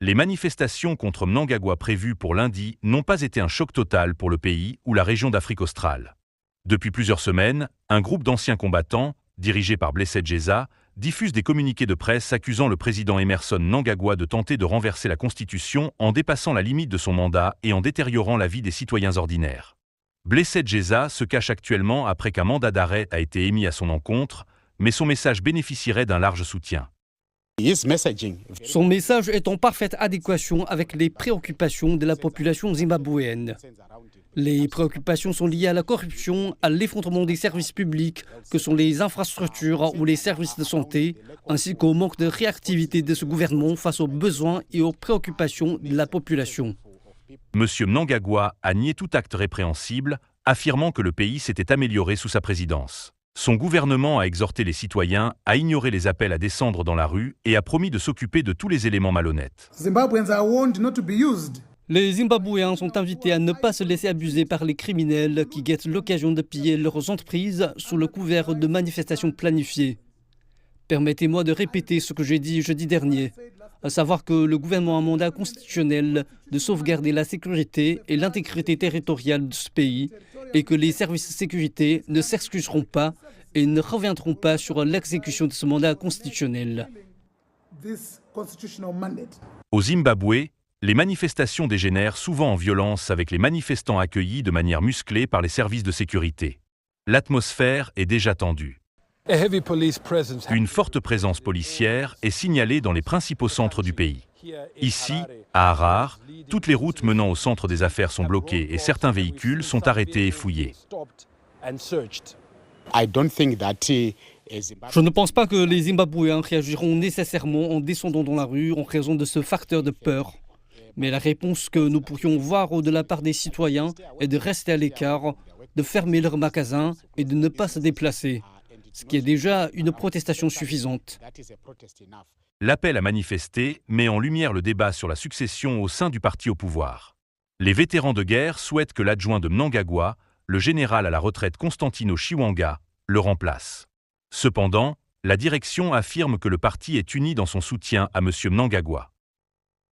Les manifestations contre Mnangagwa prévues pour lundi n'ont pas été un choc total pour le pays ou la région d'Afrique australe. Depuis plusieurs semaines, un groupe d'anciens combattants, dirigé par Blessed Jeza, diffuse des communiqués de presse accusant le président Emmerson Mnangagwa de tenter de renverser la Constitution en dépassant la limite de son mandat et en détériorant la vie des citoyens ordinaires. Blessed Jeza se cache actuellement après qu'un mandat d'arrêt a été émis à son encontre, mais son message bénéficierait d'un large soutien. Son message est en parfaite adéquation avec les préoccupations de la population zimbabwéenne. Les préoccupations sont liées à la corruption, à l'effondrement des services publics, que sont les infrastructures ou les services de santé, ainsi qu'au manque de réactivité de ce gouvernement face aux besoins et aux préoccupations de la population. M. Mnangagwa a nié tout acte répréhensible, affirmant que le pays s'était amélioré sous sa présidence. Son gouvernement a exhorté les citoyens à ignorer les appels à descendre dans la rue et a promis de s'occuper de tous les éléments malhonnêtes. Les Zimbabwéens sont invités à ne pas se laisser abuser par les criminels qui guettent l'occasion de piller leurs entreprises sous le couvert de manifestations planifiées. Permettez-moi de répéter ce que j'ai dit jeudi dernier, à savoir que le gouvernement a un mandat constitutionnel de sauvegarder la sécurité et l'intégrité territoriale de ce pays et que les services de sécurité ne s'excuseront pas et ne reviendront pas sur l'exécution de ce mandat constitutionnel. Au Zimbabwe, les manifestations dégénèrent souvent en violence avec les manifestants accueillis de manière musclée par les services de sécurité. L'atmosphère est déjà tendue. Une forte présence policière est signalée dans les principaux centres du pays. Ici, à Harare, toutes les routes menant au centre des affaires sont bloquées et certains véhicules sont arrêtés et fouillés. Je ne pense pas que les Zimbabwéens réagiront nécessairement en descendant dans la rue en raison de ce facteur de peur. Mais la réponse que nous pourrions voir de la part des citoyens est de rester à l'écart, de fermer leurs magasins et de ne pas se déplacer, ce qui est déjà une protestation suffisante. L'appel à manifester met en lumière le débat sur la succession au sein du parti au pouvoir. Les vétérans de guerre souhaitent que l'adjoint de Mnangagwa, le général à la retraite Constantino Chiwanga, le remplace. Cependant, la direction affirme que le parti est uni dans son soutien à M. Mnangagwa.